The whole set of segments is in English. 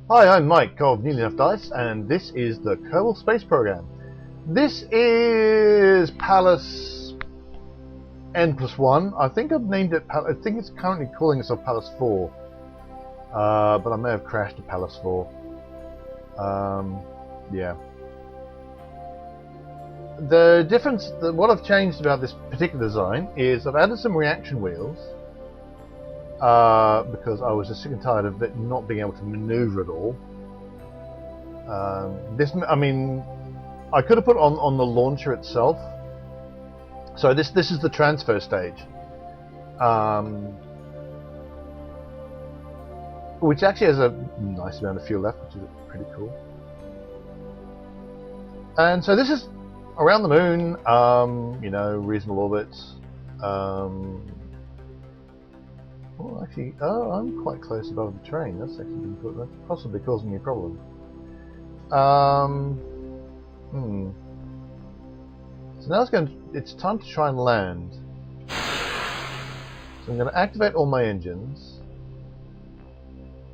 Hi, I'm Mike of Nearly Enough Dice, and this is the Kerbal Space Program. This is Pallas N+1. I think I've named it. I think it's currently calling itself Pallas 4, but I may have crashed to Pallas 4. Yeah. The difference, what I've changed about this particular design is I've added some reaction wheels because I was just sick and tired of it not being able to maneuver at all. I mean, I could have put it on the launcher itself. So this is the transfer stage, which actually has a nice amount of fuel left, which is pretty cool. And so this is around the moon, you know, reasonable orbits. Well, actually, I'm quite close above the terrain. That's possibly causing me a problem. So now it's time to try and land. So I'm going to activate all my engines.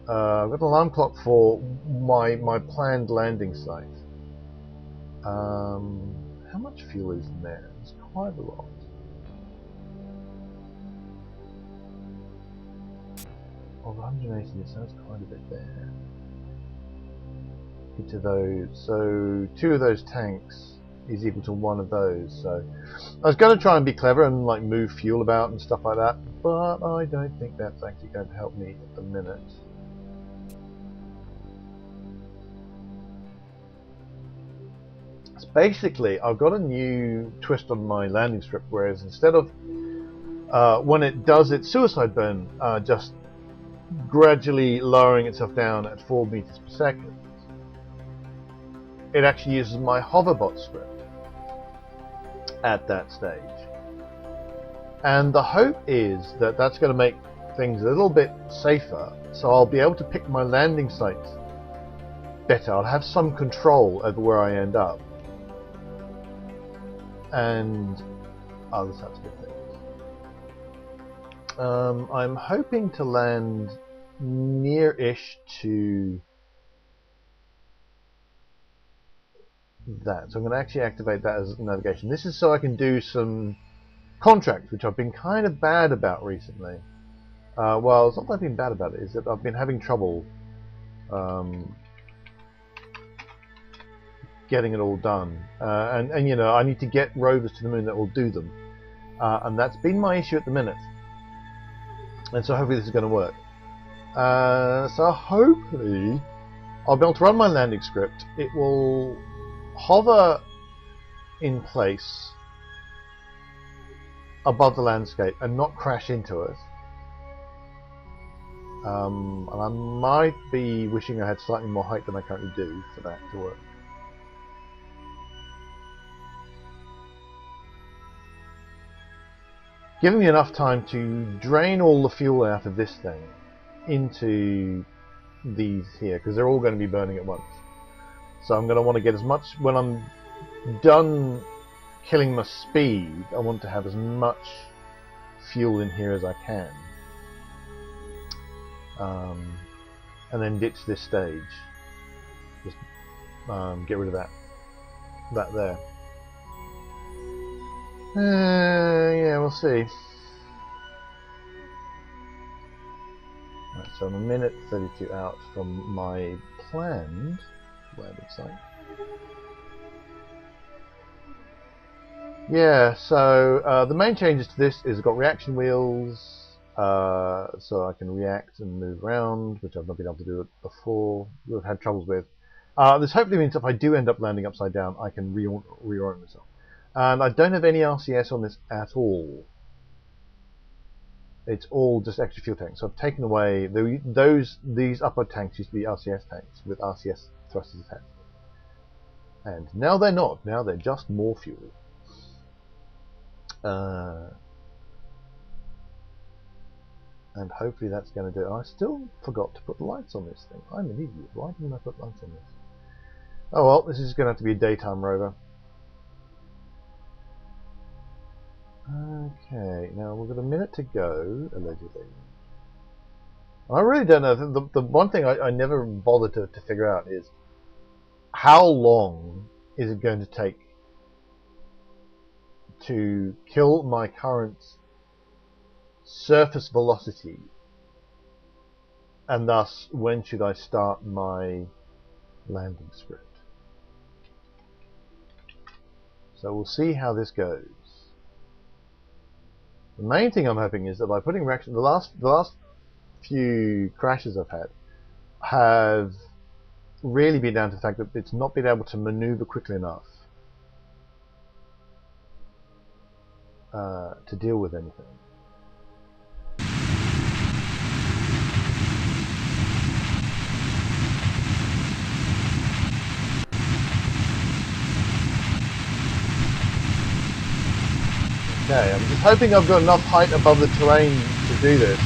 I've got an alarm clock for my planned landing site. How much fuel is in there? It's quite a lot. Oh, 180, so that's quite a bit there. Each of those, so 2 of those tanks is equal to 1 of those. So I was going to try and be clever and like move fuel about and stuff like that, but I don't think that's actually going to help me at the minute. So basically, I've got a new twist on my landing strip, whereas instead of when it does its suicide burn, just gradually lowering itself down at 4 meters per second, it actually uses my hoverbot script at that stage. And the hope is that that's going to make things a little bit safer, so I'll be able to pick my landing sites better. I'll have some control over where I end up and other such good things. I'm hoping to land near-ish to that, so I'm going to actually activate that as navigation. This is so I can do some contracts, which I've been kind of bad about recently. Well, it's not that I've been bad about it, is that I've been having trouble getting it all done, and you know, I need to get rovers to the moon that will do them, and that's been my issue at the minute. And so hopefully this is going to work. So hopefully I'll be able to run my landing script. It will hover in place above the landscape and not crash into it. And I might be wishing I had slightly more height than I currently do for that to work. Giving me enough time to drain all the fuel out of this thing into these here, because they're all going to be burning at once. So I'm going to want to get as much, when I'm done killing my speed, I want to have as much fuel in here as I can. And then ditch this stage. Just get rid of that there. Yeah, we'll see. Right, so I'm a minute 32 out from my planned landing site. Yeah, so the main changes to this is I've got reaction wheels, so I can react and move around, which I've not been able to do it before. We've had troubles with. This hopefully means if I do end up landing upside down, I can reorient myself. And I don't have any RCS on this at all. It's all just extra fuel tanks. So I've taken away these upper tanks used to be RCS tanks with RCS thrusters attached. And now they're not. Now they're just more fuel. And hopefully that's going to do it. I still forgot to put lights on this thing. I'm an idiot. Why didn't I put lights on this? Oh well, this is going to have to be a daytime rover. Okay, now we've got a minute to go, allegedly. I really don't know. The one thing I never bothered to figure out is how long is it going to take to kill my current surface velocity, and thus when should I start my landing script. So we'll see how this goes. The main thing I'm hoping is that by putting reaction, the last few crashes I've had have really been down to the fact that it's not been able to maneuver quickly enough to deal with anything. Okay, I'm just hoping I've got enough height above the terrain to do this.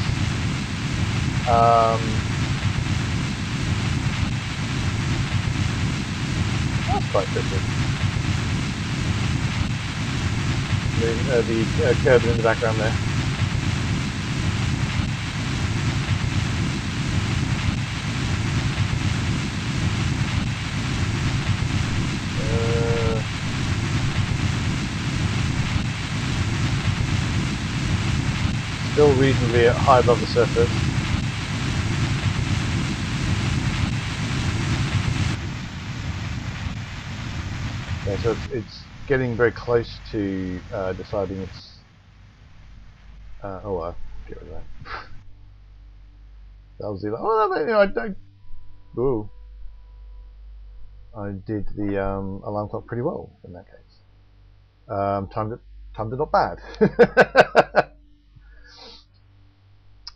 That's quite tricky. The curve in the background there. Still reasonably high above the surface. Okay, so it's getting very close to deciding its. Oh well, get rid of that. That was the. Oh no, I don't. Ooh, I did the alarm clock pretty well in that case. Timed it not bad.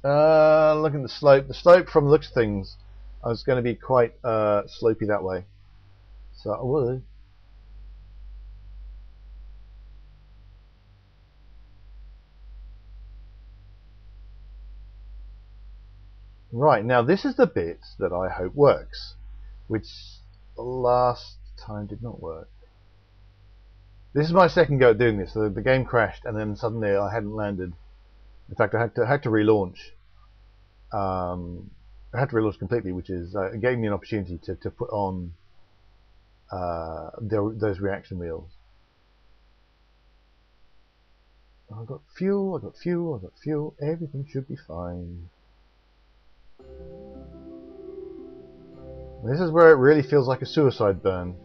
Looking at the slope. The slope from the looks of things, I was going to be quite slopey that way. So I would. Right, now this is the bit that I hope works, which last time did not work. This is my second go at doing this. The game crashed and then suddenly I hadn't landed. In fact, I had to relaunch. I had to relaunch completely, which is it gave me an opportunity to put on those reaction wheels. I've got fuel, I've got fuel, I've got fuel. Everything should be fine. This is where it really feels like a suicide burn.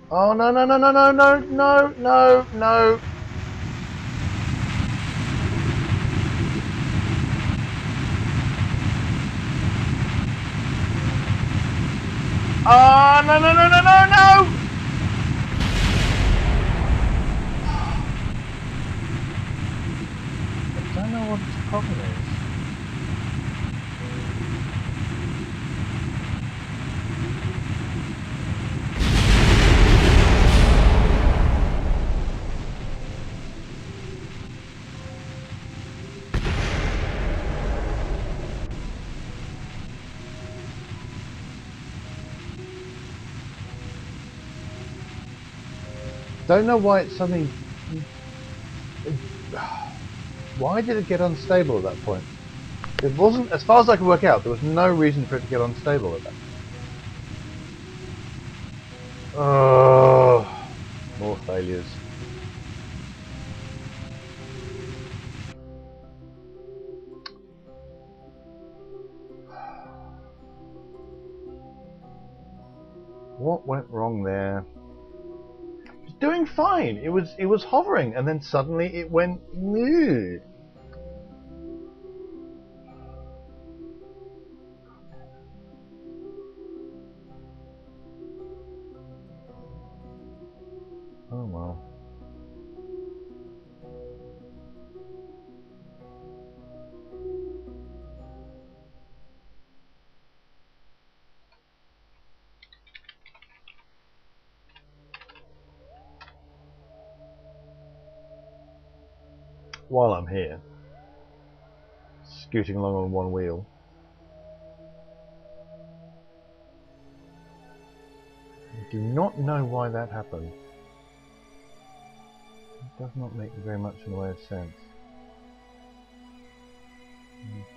Oh no no no no no no no no no. Oh no no no no no no! I don't know what the problem is. Don't know why it suddenly. Why did it get unstable at that point? It wasn't, as far as I could work out, there was no reason for it to get unstable at that. Oh, more failures. What went wrong there? It was doing fine. It was hovering, and then suddenly it went. Ew. Oh well. While I'm here, scooting along on one wheel. I do not know why that happened. It does not make very much in the way of sense.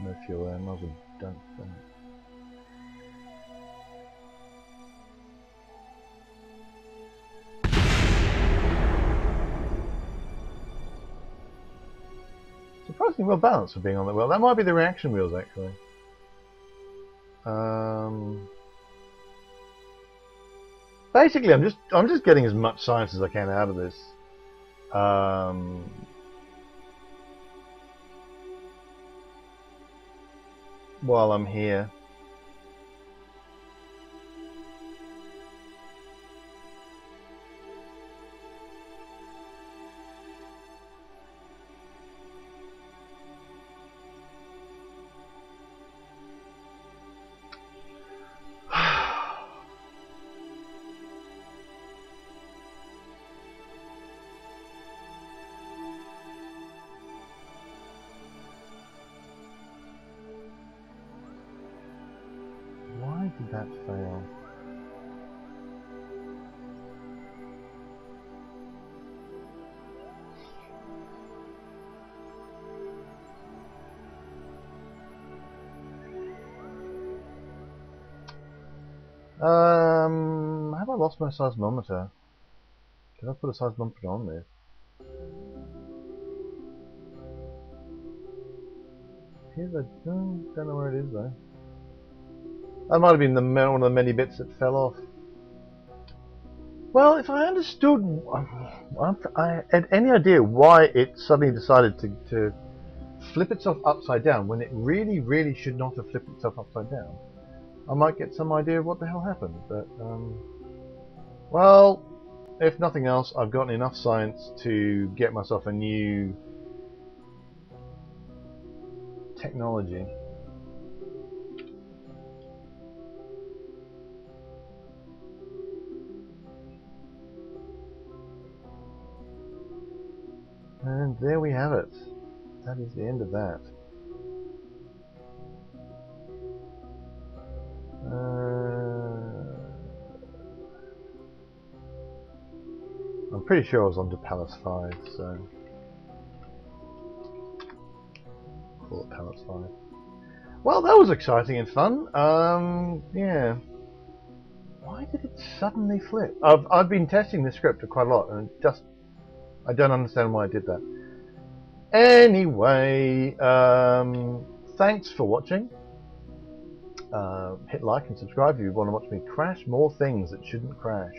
No fuel there, might as well dump that. Surprisingly well balanced for being on the wheel. That might be the reaction wheels actually. Basically, I'm just getting as much science as I can out of this. While I'm here. Why did that fail? Have I lost my seismometer? Did I put a seismometer on there? Here's a, don't know where it is though. That might have been one of the many bits that fell off. Well, if I understood, I had any idea why it suddenly decided to flip itself upside down when it really, really should not have flipped itself upside down, I might get some idea of what the hell happened. But, well, if nothing else, I've gotten enough science to get myself a new technology. And there we have it. That is the end of that. I'm pretty sure I was on to Pallas 5, so call it Pallas 5. Well, that was exciting and fun. Yeah. Why did it suddenly flip? I've been testing this script quite a lot, and I don't understand why I did that. Anyway, thanks for watching. Hit like and subscribe if you want to watch me crash more things that shouldn't crash.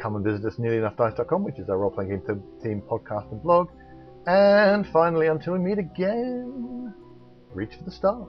Come and visit us nearlyenoughdice.com, which is our role-playing game team podcast and blog. And finally, until we meet again, reach for the stars.